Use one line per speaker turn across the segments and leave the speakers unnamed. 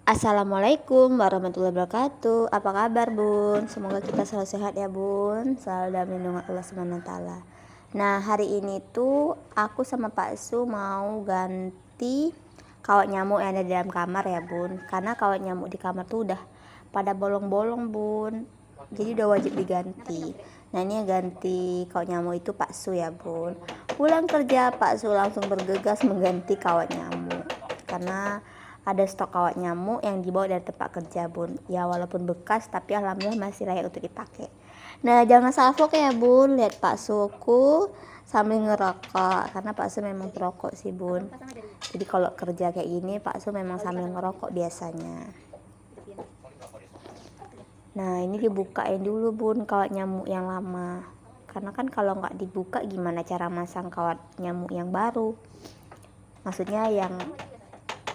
Assalamualaikum warahmatullahi wabarakatuh. Apa kabar bun? Semoga kita selalu sehat ya bun. Selalu dalam lindungan Allah SWT. Nah hari ini tuh aku sama Pak Su mau ganti kawat nyamuk yang ada di dalam kamar ya bun. Karena kawat nyamuk di kamar tuh udah pada bolong-bolong bun. Jadi udah wajib diganti. Nah ini yang ganti kawat nyamuk itu Pak Su ya bun. Pulang kerja Pak Su langsung bergegas mengganti kawat nyamuk. Karena ada stok kawat nyamuk yang dibawa dari tempat kerja bun. Ya walaupun bekas tapi alhamdulillah masih layak untuk dipakai. Nah jangan salfok ya bun. Lihat Pak Suku sambil ngerokok. Karena Pak Su memang perokok sih bun. Jadi kalau kerja kayak gini Pak Su memang sambil ngerokok biasanya. Nah ini dibukain dulu bun kawat nyamuk yang lama. Karena kan kalau nggak dibuka gimana cara masang kawat nyamuk yang baru. Maksudnya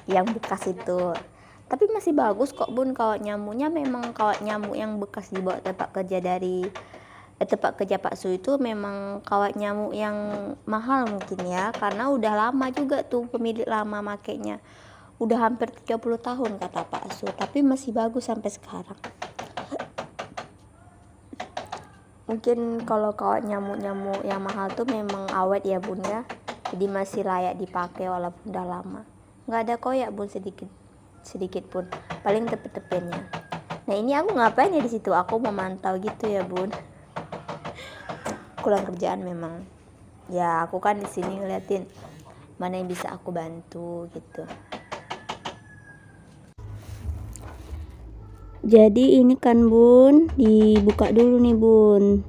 yang bekas itu, tapi masih bagus kok bun kawat nyamuknya. Memang kawat nyamuk yang bekas dibawa tempat kerja dari tempat kerja Pak Su itu memang kawat nyamuk yang mahal mungkin ya, karena udah lama juga tuh pemilik lama makainya, udah hampir 30 tahun kata Pak Su, tapi masih bagus sampai sekarang. Mungkin kalau kawat nyamuk yang mahal tuh memang awet ya bun ya, jadi masih layak dipakai walaupun udah lama. Nggak ada koyak bun sedikit pun, paling tepe-tepenya. Nah ini aku ngapain ya di situ, aku memantau gitu ya bun. Kurang kerjaan memang ya, aku kan di sini ngeliatin mana yang bisa aku bantu gitu. Jadi ini kan bun, dibuka dulu nih bun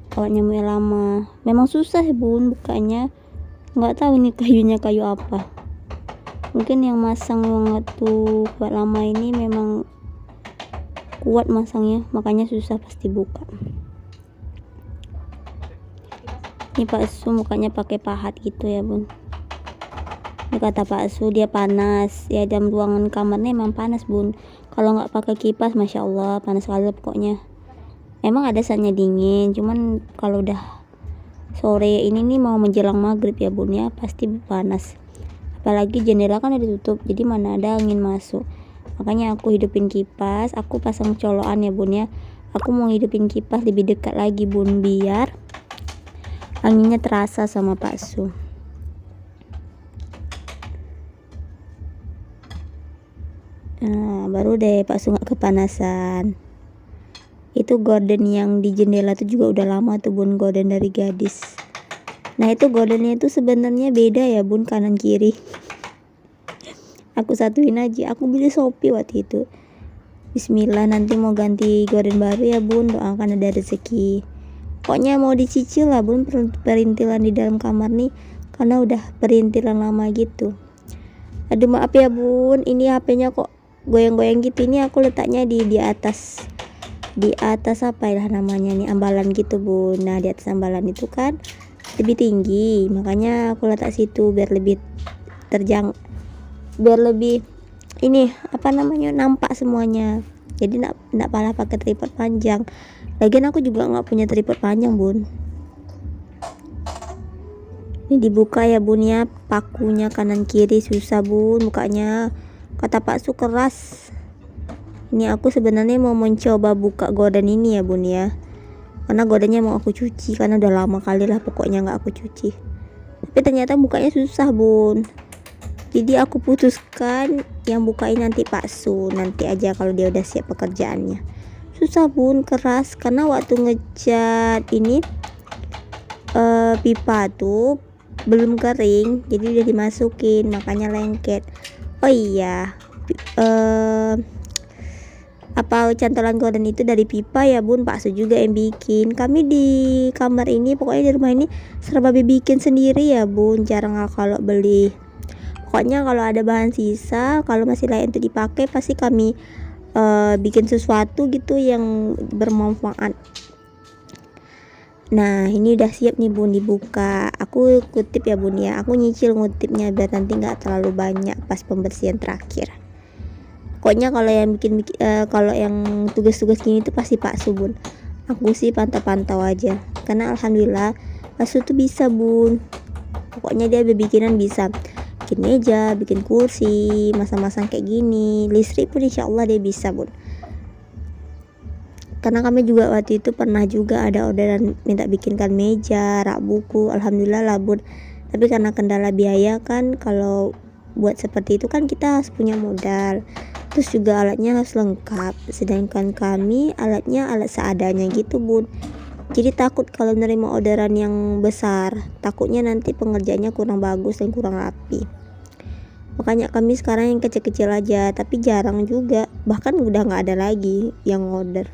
kawat nyamuk yang lama. Memang susah ya bun bukanya, nggak tahu ini kayunya kayu apa. Mungkin yang masang waktu kawat lama ini memang kuat masangnya, makanya susah pasti buka. Ini Pak Su mukanya pakai pahat gitu ya bun. Ini kata Pak Su dia panas ya, dalam ruangan kamarnya memang panas bun. Kalau nggak pakai kipas masya Allah panas sekali pokoknya. Emang ada saatnya dingin, cuman kalau udah sore ini nih mau menjelang maghrib ya bun ya, pasti panas. Apalagi jendela kan udah ditutup, jadi mana ada angin masuk. Makanya aku hidupin kipas, aku pasang colokan ya bun ya. Aku mau hidupin kipas lebih dekat lagi bun, biar anginnya terasa sama Pak Su. Nah baru deh Pak Su nggak kepanasan. Itu gorden yang di jendela tuh juga udah lama tuh bun, gorden dari gadis. Nah itu gordennya itu sebenarnya beda ya bun, kanan kiri. Aku satuin aja, aku beli Shopee waktu itu. Bismillah nanti mau ganti gorden baru ya bun, doakan ada rezeki. Pokoknya mau dicicil lah bun perintilan di dalam kamar nih, karena udah perintilan lama gitu. Aduh maaf ya bun, ini HP-nya kok goyang-goyang gitu. Ini aku letaknya di atas apa ya namanya nih, ambalan gitu bun. Nah di atas ambalan itu kan lebih tinggi, makanya aku letak situ biar lebih biar lebih ini apa namanya, nampak semuanya. Jadi nggak pala pakai tripod panjang. Lagian aku juga nggak punya tripod panjang bun. Ini dibuka ya bun ya, pakunya kanan kiri susah bun bukanya, kata Pak Su keras. Ini aku sebenarnya mau mencoba buka gorden ini ya bun ya, karena gordennya mau aku cuci, karena udah lama kali lah pokoknya nggak aku cuci. Tapi ternyata bukanya susah bun. Jadi aku putuskan yang bukain nanti Pak Su, nanti aja kalau dia udah siap pekerjaannya. Susah bun, keras, karena waktu ngecat ini pipa tuh belum kering, jadi udah dimasukin makanya lengket. Oh iya, apa cantolan gorden itu dari pipa ya bun, Pak Su juga yang bikin. Kami di kamar ini pokoknya di rumah ini serba bikin sendiri ya bun, jarang kalau beli. Pokoknya kalau ada bahan sisa, kalau masih layak untuk dipakai pasti kami bikin sesuatu gitu yang bermanfaat. Nah ini udah siap nih bun dibuka. Aku kutip ya bun ya, aku nyicil ngutipnya biar nanti nggak terlalu banyak pas pembersihan terakhir. Pokoknya kalau yang kalau yang tugas-tugas gini tuh pasti Pak Su bun. Aku sih pantau-pantau aja, karena alhamdulillah Pak Su tuh bisa bun. Pokoknya dia bikinan bisa. bikin meja, bikin kursi, masang-masang kayak gini. Listrik pun insya Allah dia bisa bun, karena kami juga waktu itu pernah juga ada orderan minta bikinkan meja, rak buku, alhamdulillah lah bun. Tapi karena kendala biaya kan, kalau buat seperti itu kan kita harus punya modal, terus juga alatnya harus lengkap, sedangkan kami alatnya alat seadanya gitu bun. Jadi takut kalau nerima orderan yang besar, takutnya nanti pengerjaannya kurang bagus dan kurang rapi. Makanya kami sekarang yang kecil-kecil aja, tapi jarang juga, bahkan udah nggak ada lagi yang order.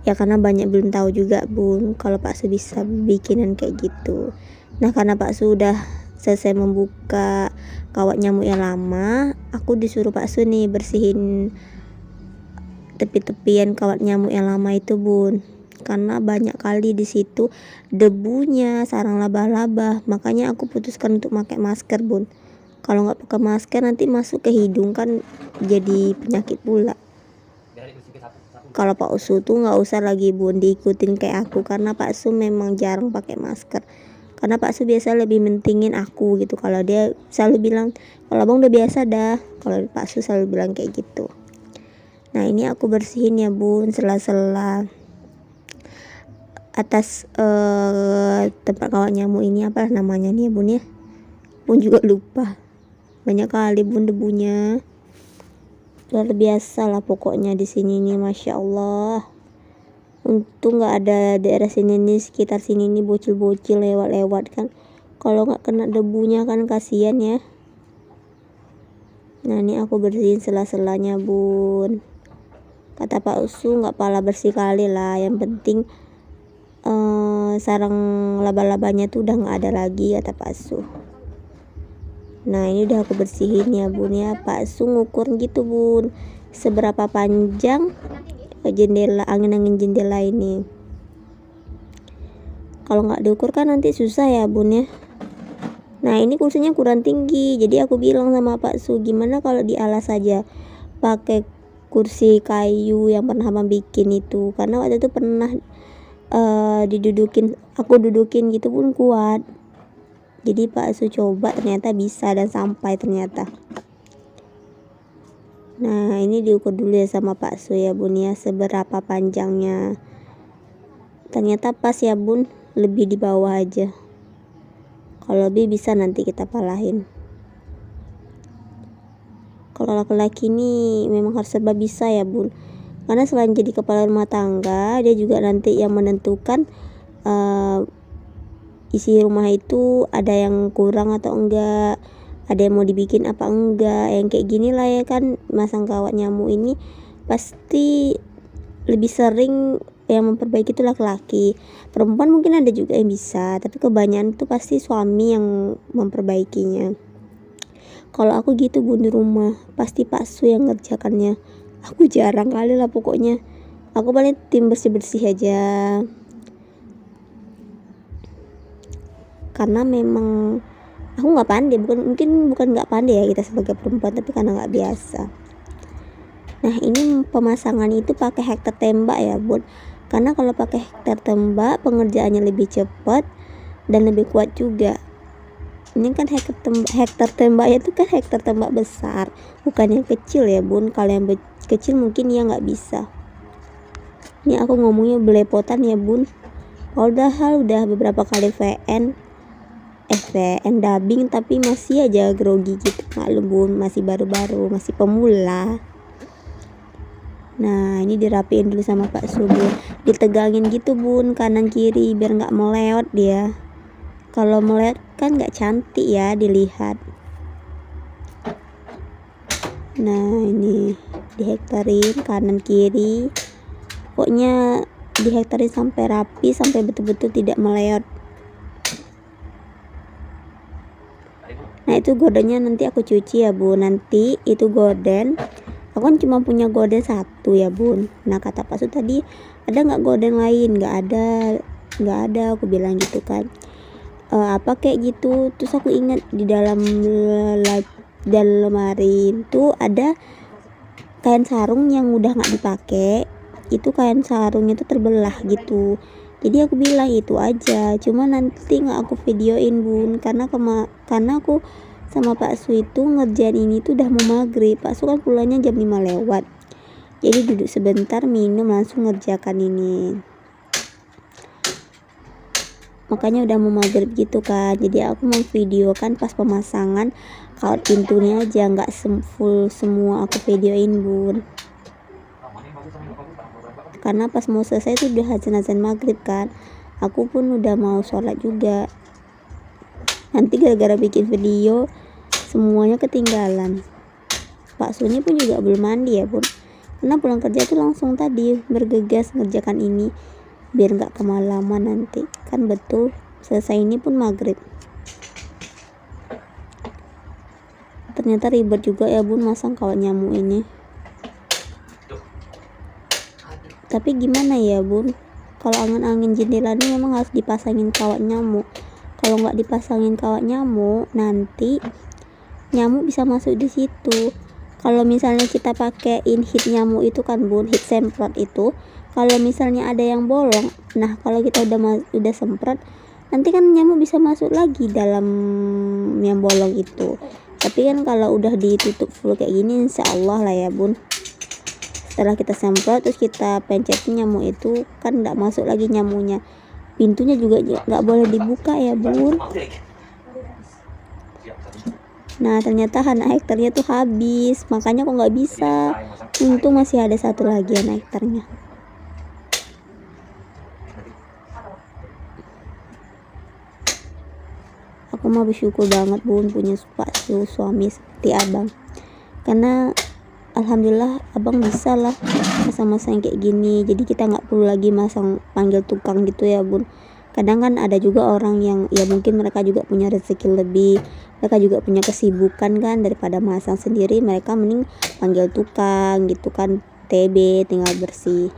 Ya karena banyak belum tahu juga bun kalau Pak Su bisa bikinan kayak gitu. Nah karena Pak Su udah selesai membuka kawat nyamuk yang lama, aku disuruh Pak Su nih bersihin tepi-tepian kawat nyamuk yang lama itu bun, karena banyak kali di situ debunya, sarang laba-laba. Makanya aku putuskan untuk pakai masker bun. Kalau nggak pakai masker nanti masuk ke hidung kan jadi penyakit pula. Kalau Pak Su tuh nggak usah lagi bun diikutin kayak aku, karena Pak Su memang jarang pakai masker. Karena Pak Su biasa lebih mentingin aku gitu. Kalau dia selalu bilang, kalau abang udah biasa dah. Kalau Pak Su selalu bilang kayak gitu. Nah ini aku bersihin ya bun, sela-sela atas tempat kawat nyamuk ini, apa namanya nih ya bun ya, bun juga lupa. Banyak kali bun debunya, luar biasa lah pokoknya di sini nih, masya Allah. Untung nggak ada daerah sini nih, sekitar sini nih bocil-bocil lewat-lewat kan, kalau nggak kena debunya kan kasihan ya. Nah ini aku bersihin sela-selanya bun. Kata Pak Su nggak pala bersih kali lah, yang penting sarang laba-labanya tuh udah nggak ada lagi, kata Pak Su. Nah ini udah aku bersihin ya bun ya. Pak Su ngukur gitu bun, seberapa panjang jendela, angin-angin jendela ini. Kalau nggak diukur kan nanti susah ya bun ya. Nah ini kursinya kurang tinggi, jadi aku bilang sama Pak Su, gimana kalau dialas saja pakai kursi kayu yang pernah abang bikin itu. Karena waktu itu pernah aku dudukin gitu pun kuat. Jadi Pak Su coba, ternyata bisa dan sampai ternyata. Nah ini diukur dulu ya sama Pak Su ya bun ya, seberapa panjangnya. Ternyata pas ya bun, lebih di bawah aja. Kalau lebih bisa nanti kita palahin. Kalau laki-laki ini memang harus serba bisa ya bun, karena selain jadi kepala rumah tangga, dia juga nanti yang menentukan isi rumah itu ada yang kurang atau enggak, ada yang mau dibikin apa enggak, yang kayak gini lah ya kan. Masang kawat nyamuk ini pasti lebih sering yang memperbaiki itu laki-laki. Perempuan mungkin ada juga yang bisa, tapi kebanyakan itu pasti suami yang memperbaikinya. Kalau aku gitu bun, di rumah pasti Pak Su yang ngerjakannya. Aku jarang kali lah pokoknya, aku paling tim bersih-bersih aja. Karena memang aku nggak pandai, bukan nggak pandai ya kita sebagai perempuan, tapi karena nggak biasa. Nah ini pemasangan itu pakai hektar tembak ya bun, karena kalau pakai hektar tembak pengerjaannya lebih cepat dan lebih kuat juga. Ini kan hektar tembaknya itu kan hektar tembak besar, bukan yang kecil ya bun. Kalau yang kecil mungkin ya nggak bisa. Ini aku ngomongnya belepotan ya bun, padahal udah beberapa kali VN dubbing, tapi masih aja grogi gitu. Maklum bun, masih baru-baru, masih pemula. Nah ini dirapiin dulu sama Pak Su bun, ditegangin gitu bun, kanan kiri biar nggak meleot dia. Kalau meleot kan nggak cantik ya dilihat. Nah ini dihektarin kanan kiri, pokoknya dihektarin sampai rapi, sampai betul-betul tidak meleot. Nah itu gordennya nanti aku cuci ya bun. Nanti itu gorden, aku kan cuma punya gorden satu ya bun. Nah kata Pak Su tadi, ada nggak gorden lain? Nggak ada, aku bilang gitu kan. Apa kayak gitu. Terus aku ingat di dalam lemari itu ada kain sarung yang udah nggak dipakai. Itu kain sarungnya itu terbelah gitu,
Jadi aku bilang itu aja, cuma nanti nggak aku videoin bun, karena aku sama Pak Su itu ngerjain ini tuh udah mau maghrib. Pak Su kan pulangnya jam 5 lewat, jadi duduk sebentar minum langsung ngerjakan ini, makanya udah mau maghrib gitu kan. Jadi aku mau videokan pas pemasangan kawat pintunya aja, nggak full semua aku videoin bun, karena pas mau selesai tuh udah azan maghrib kan. Aku pun udah mau sholat juga, nanti gara-gara bikin video semuanya ketinggalan. Pak Suni pun juga belum mandi ya bun, karena pulang kerja tuh langsung tadi bergegas ngerjakan ini biar nggak kemalaman nanti kan. Betul, selesai ini pun maghrib. Ternyata ribet juga ya bun masang kawat nyamuk ini, tapi gimana ya bun, kalau angin-angin jendela ini memang harus dipasangin kawat nyamuk. Kalau nggak dipasangin kawat nyamuk nanti nyamuk bisa masuk di situ. Kalau misalnya kita pakein hit nyamuk itu kan bun, hit semprot itu, kalau misalnya ada yang bolong, nah kalau kita udah semprot nanti kan nyamuk bisa masuk lagi dalam yang bolong itu. Tapi kan kalau udah ditutup full kayak gini insya Allah lah ya bun, setelah kita semprot terus kita pencetin nyamuk itu kan nggak masuk lagi nyamuknya. Pintunya juga nggak boleh dibuka ya bun. Nah ternyata anak hektarnya tuh habis, makanya kok nggak bisa. Untung masih ada satu lagi anak hektarnya. Aku mau bersyukur banget bun punya Pak Su, suami seperti abang, karena alhamdulillah abang bisa lah masang-masang kayak gini. Jadi kita nggak perlu lagi panggil tukang gitu ya bun. Kadang kan ada juga orang yang ya mungkin mereka juga punya rezeki lebih, mereka juga punya kesibukan kan, daripada masang sendiri mereka mending panggil tukang gitu kan, TB tinggal bersih.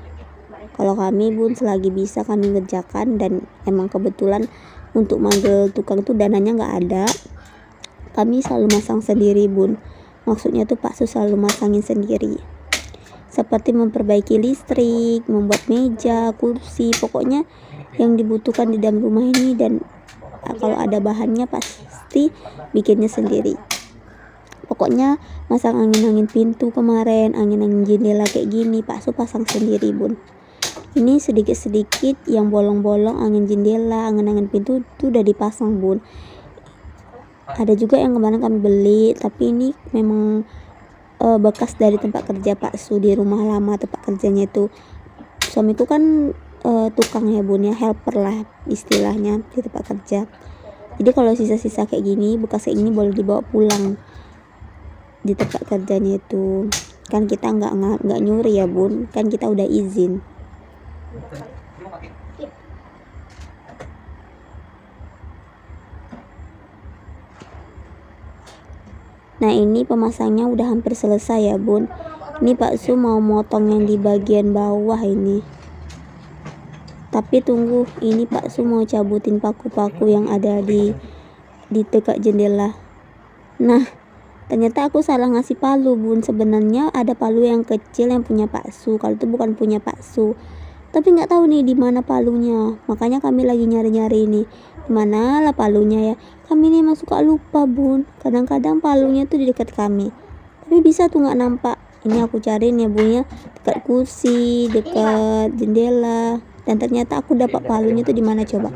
Kalau kami bun selagi bisa kami ngerjakan, dan emang kebetulan untuk manggil tukang tuh dananya nggak ada, kami selalu masang sendiri bun. Maksudnya tuh Pak Su selalu masangin sendiri, seperti memperbaiki listrik, membuat meja, kursi, pokoknya yang dibutuhkan di dalam rumah ini. Dan kalau ada bahannya pasti bikinnya sendiri. Pokoknya masang angin-angin pintu kemarin, angin-angin jendela kayak gini Pak Su pasang sendiri bun. Ini sedikit-sedikit yang bolong-bolong angin jendela, angin-angin pintu tuh udah dipasang bun. Ada juga yang kemarin kami beli, tapi ini memang bekas dari tempat kerja Pak Su di rumah lama tempat kerjanya itu. Suamiku kan tukang ya bun ya, helper lah istilahnya di tempat kerja. Jadi kalau sisa-sisa kayak gini, bekas kayak gini boleh dibawa pulang di tempat kerjanya itu. Kan kita nggak nyuri ya bun, kan kita udah izin. Nah ini pemasangnya udah hampir selesai ya bun. Ini Pak Su mau motong yang di bagian bawah ini, tapi tunggu, ini Pak Su mau cabutin paku-paku yang ada di dekat jendela. Nah ternyata aku salah ngasih palu bun. Sebenarnya ada palu yang kecil yang punya Pak Su, kalau itu bukan punya Pak Su, tapi nggak tahu nih di mana palunya. Makanya kami lagi nyari-nyari nih, mana lah palunya ya. Kami nih suka lupa bun, kadang-kadang palunya tuh di dekat kami, tapi bisa tuh nggak nampak. Ini aku cariin ya bun ya, dekat kursi, dekat jendela. Dan ternyata aku dapat palunya tuh di mana coba?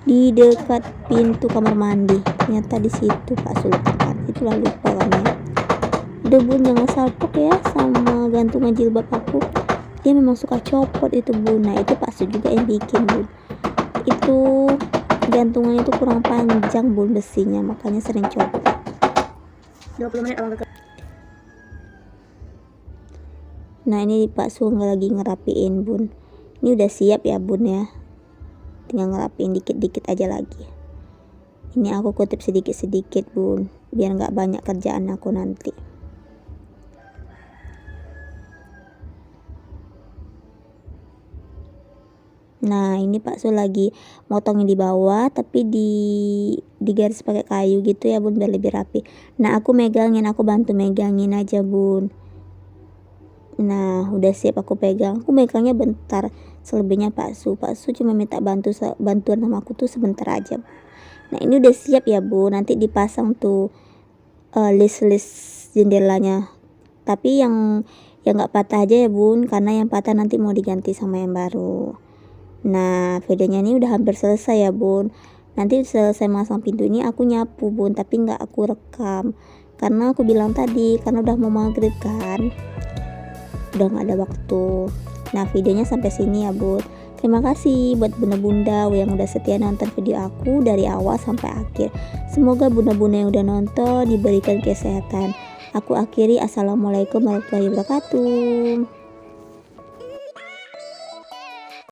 Di dekat pintu kamar mandi. Ternyata di situ Pak Su letakkan. Itulah lupa kami ya. Udah bun, jangan salpok ya sama gantungan jilbab aku. Dia memang suka copot itu bun. Nah itu Pak Su juga yang bikin bun. Itu gantungannya itu kurang panjang bun besinya, makanya sering copot. 20 menit abang. Nah ini Pak Su lagi ngerapiin bun. Ini udah siap ya bun ya, tinggal ngerapiin dikit-dikit aja lagi. Ini aku kutip sedikit-sedikit bun, biar nggak banyak kerjaan aku nanti. Nah ini Pak Su lagi motongin di bawah, tapi di garis pakai kayu gitu ya bun, biar lebih rapi. Nah aku bantu megangin aja bun. Nah udah siap aku pegang, aku megangnya bentar, selebihnya Pak Su cuma minta bantuan sama aku tuh sebentar aja. Nah ini udah siap ya Bu, nanti dipasang tuh list jendelanya, tapi yang nggak patah aja ya Bun, karena yang patah nanti mau diganti sama yang baru. Nah videonya ini udah hampir selesai ya Bun. Nanti selesai masang pintu ini aku nyapu Bun, tapi nggak aku rekam karena aku bilang tadi karena udah mau maghrib kan, udah nggak ada waktu. Nah videonya sampai sini ya Bun. Terima kasih buat bunda-bunda yang udah setia nonton video aku dari awal sampai akhir. Semoga bunda-bunda yang udah nonton diberikan kesehatan. Aku akhiri, assalamualaikum warahmatullahi wabarakatuh.